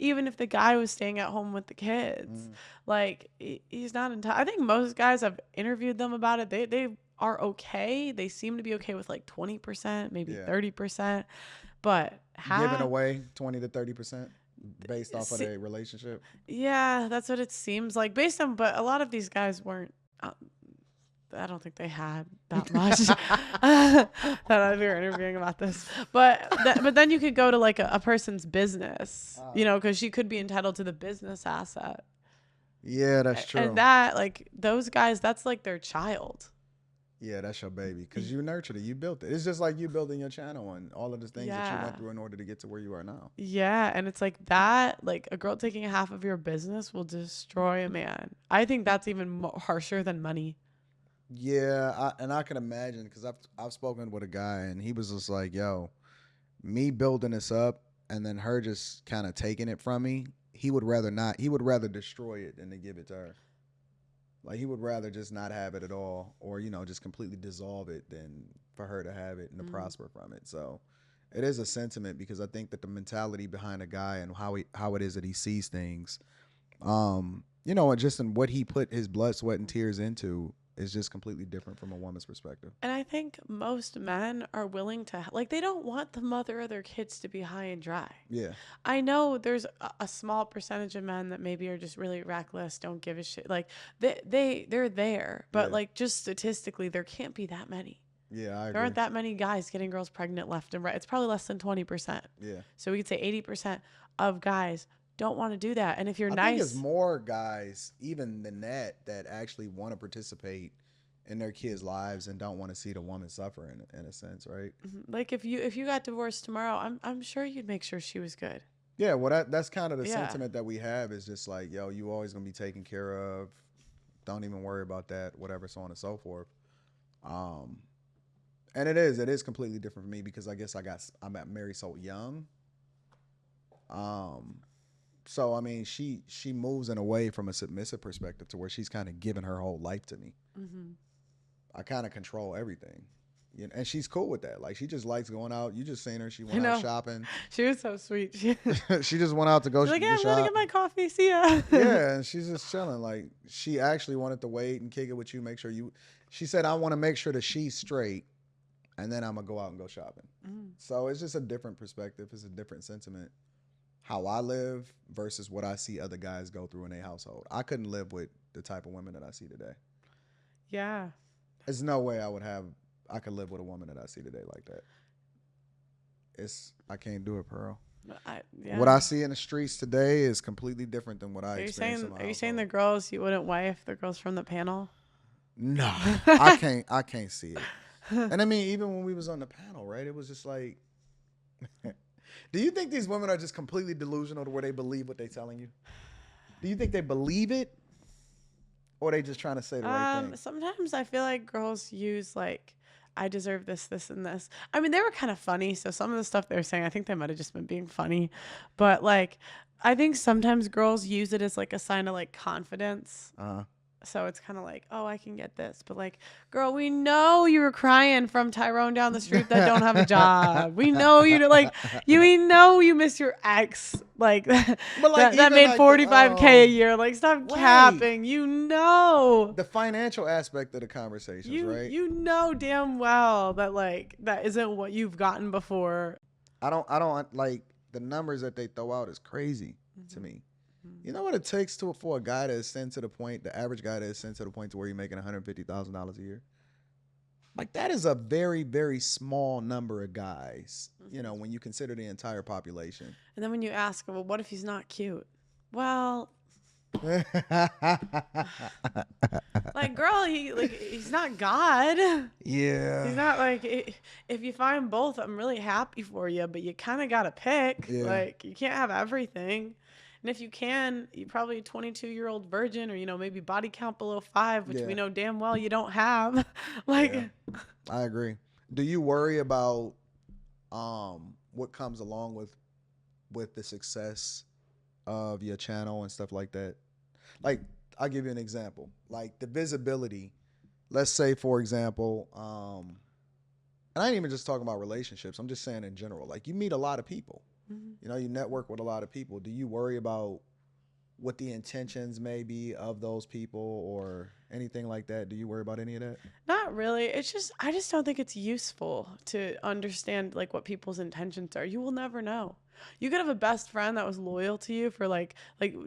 even if the guy was staying at home with the kids. Like, he's not I think most guys, I've interviewed them about it, they are okay. They seem to be okay with like 20%, maybe 30%, but giving away 20 to 30% based off of see, their relationship. yeah, that's what it seems like based on, but a lot of these guys weren't, I don't think they had that much that we were interviewing about this. But then you could go to like a person's business, you know, because she could be entitled to the business asset. Yeah, that's And true. that, like, those guys, that's like their child. Yeah, that's your baby because you nurtured it. You built it. It's just like you building your channel and all of the things that you went Yeah. through in order to get to where you are now. Yeah. And it's like that, like a girl taking half of your business will destroy a man. I think that's even harsher than money. Yeah, and I can imagine because I've spoken with a guy and he was just like, "Yo, me building this up and then her just kind of taking it from me. He would rather not. He would rather destroy it than to give it to her. Like he would rather just not have it at all, or just completely dissolve it than for her to have it and to prosper from it. So it is a sentiment because I think that the mentality behind a guy and how it is that he sees things, and just in what he put his blood, sweat, and tears into is just completely different from a woman's perspective. And I think most men are willing to, like, they don't want the mother of their kids to be high and dry. Yeah. I know there's a small percentage of men that maybe are just really reckless, don't give a shit. Like, they're there, but Yeah. like, just statistically, there can't be that many. Yeah, I agree. There aren't that many guys getting girls pregnant left and right. It's probably less than 20%. Yeah. So we could say 80% of guys don't want to do that. And if you're I nice, think it's more guys even than that actually want to participate in their kids' lives and don't want to see the woman suffer in a sense, right? like if you got divorced tomorrow, I'm sure you'd make sure she was good. Yeah, well that's kind of the Yeah. sentiment that we have is just like, yo, you always gonna be taken care of. Don't even worry about that, whatever, so on and so forth. And it is completely different for me because I guess I'm married so young. So I mean, she moves in a way from a submissive perspective to where she's kind of giving her whole life to me. I kind of control everything, and she's cool with that. Like she just likes going out. You just seen her; she went out shopping. She was so sweet. She just went out to go. She's like, yeah, I'm shop. gonna get my coffee. See ya. Yeah, and she's just chilling. Like she actually wanted to wait and kick it with you. Make sure you. She said, I want to make sure that she's straight, and then I'm gonna go out and go shopping. So it's just a different perspective. It's a different sentiment. How I live versus what I see other guys go through in their household. I couldn't live with the type of women that I see today. Yeah. There's no way I could live with a woman that I see today like that. I can't do it, Pearl. What I see in the streets today is completely different than what I experienced in my household. Are you saying the girls you wouldn't wife, the girls from the panel? No, I can't see it. And I mean, even when we was on the panel, right? It was just like, do you think these women are just completely delusional to where they believe what they're telling you? Do you think they believe it? Or are they just trying to say the right thing? Sometimes I feel like girls use like, I deserve this, this, and this. I mean, they were kind of funny. So some of the stuff they were saying, I think they might have just been being funny. But like, I think sometimes girls use it as like a sign of like confidence. So it's kind of like, oh, I can get this. But like, girl, we know you were crying from Tyrone down the street that don't have a job. We know we know you miss your ex. Like, that made like 45K a year. Like, stop capping. You know. The financial aspect of the conversations, right? You know damn well that like, that isn't what you've gotten before. I don't like the numbers that they throw out is crazy to me. You know what it takes for a guy to ascend to the point, the average guy to ascend to the point to where you're making $150,000 a year? Like that is a very, very small number of guys, when you consider the entire population. And then when you ask, well, what if he's not cute? Well, like, girl, he's not God. Yeah. He's not like, if you find both, I'm really happy for you, but you kind of got to pick. Yeah. Like, you can't have everything. And if you can, you're probably a 22-year-old virgin or, maybe body count below 5, which we know damn well you don't have. I agree. Do you worry about what comes along with the success of your channel and stuff like that? Like, I'll give you an example. Like the visibility. Let's say, for example, and I ain't even just talking about relationships. I'm just saying in general. Like you meet a lot of people. Mhm. You know, you network with a lot of people. Do you worry about what the intentions may be of those people or anything like that? Do you worry about any of that? Not really. It's just I just don't think it's useful to understand like what people's intentions are. You will never know. You could have a best friend that was loyal to you for like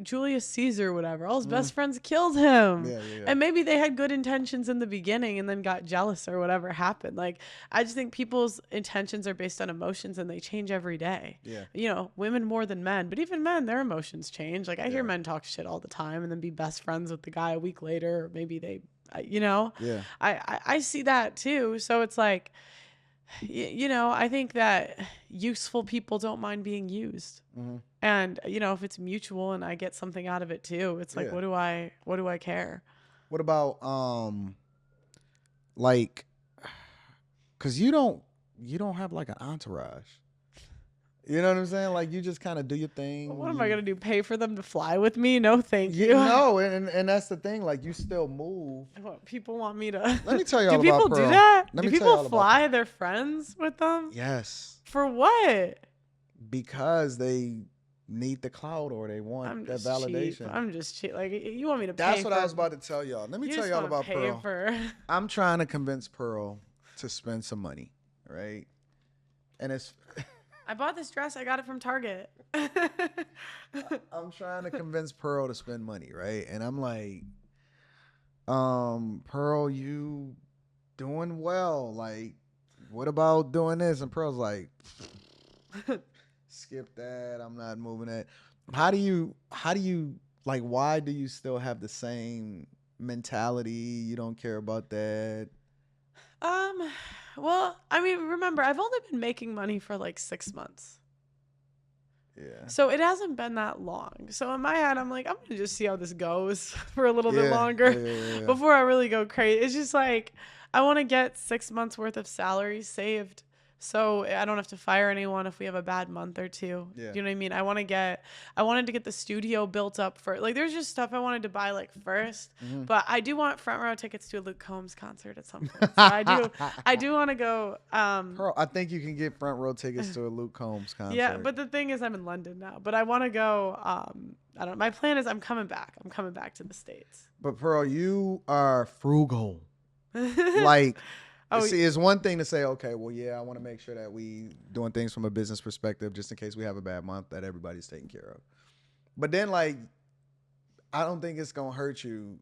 Julius Caesar or whatever. All his Mm. best friends killed him. Yeah, yeah, yeah. And maybe they had good intentions in the beginning and then got jealous or whatever happened. Like I just think people's intentions are based on emotions and they change every day. Yeah, You know, women more than men, but even men, their emotions change. Like I hear yeah, men talk shit all the time and then be best friends with the guy a week later, or maybe they you know, yeah. I see that too. So it's like, you know, I think that useful people don't mind being used. Hmm. And, you know, if it's mutual and I get something out of it too, it's like, Yeah. what do I care? What about like, cause you don't have like an entourage. You know what I'm saying? Like you just kind of do your thing. What am I You going to do? Pay for them to fly with me? No, thank You you. know, and that's the thing. Like you still move. What, people want me to. Let me tell you Do all about people do Pearl. that? Let Do me tell you people all about. fly their friends with them? Yes, For what? because they need the cloud or they want I'm that just cheap. validation. I'm just cheap. Like, you want me to That's pay what I for. was about to tell y'all. Let me You tell just y'all want to about pay Pearl. for. I'm trying to convince Pearl to spend some money, right? And it's I bought this dress. I got it from Target. I'm trying to convince Pearl to spend money, right? And I'm like, Pearl, you doing well. Like, what about doing this? And Pearl's like, skip that. I'm not moving that. How do you like why do you still have the same mentality? You don't care about that? um, well, I mean, remember, I've only been making money for like 6 months. Yeah. So it hasn't been that long. So in my head, I'm like, I'm gonna just see how this goes for a little bit Yeah. longer Yeah. Yeah. Yeah. before I really go crazy. It's just like I want to get 6 months worth of salary saved, so I don't have to fire anyone if we have a bad month or two. Yeah. You know what I mean? I wanted to get the studio built up for like. There's just stuff I wanted to buy like first, Mhm. but I do want front row tickets to a Luke Combs concert at some point. So I do want to go. Pearl, I think you can get front row tickets to a Luke Combs concert. Yeah, but the thing is, I'm in London now. But I want to go. I don't. My plan is I'm coming back. I'm coming back to the States. But Pearl, you are frugal. Like, Oh, see, it's one thing to say, okay, well, yeah, I want to make sure that we doing things from a business perspective, just in case we have a bad month, that everybody's taken care of. But then, like, I don't think it's gonna hurt you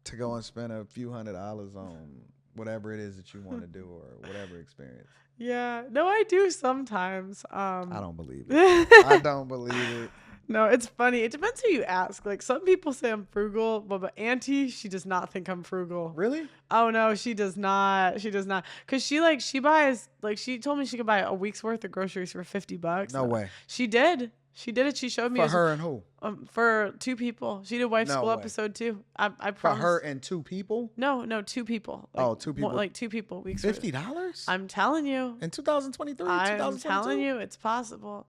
to go and spend a few $100s on whatever it is that you want to do or whatever experience. yeah. No, I do sometimes. I don't believe it. I don't believe it. No, it's funny. It depends who you ask. Like some people say I'm frugal, but Auntie, she does not think I'm frugal. Really? Oh no, she does not. She does not. Cause she buys like she told me she could buy a week's worth of groceries for $50. No way. She did. She did it. She showed me For her and who? for two people. She did Wife No School way. episode 2. I For promise. her and two people? No, two people. Like, Oh, two people. Like two people. Weeks worth. $50? I'm telling you. In 2023, I'm 2022? telling you, it's possible.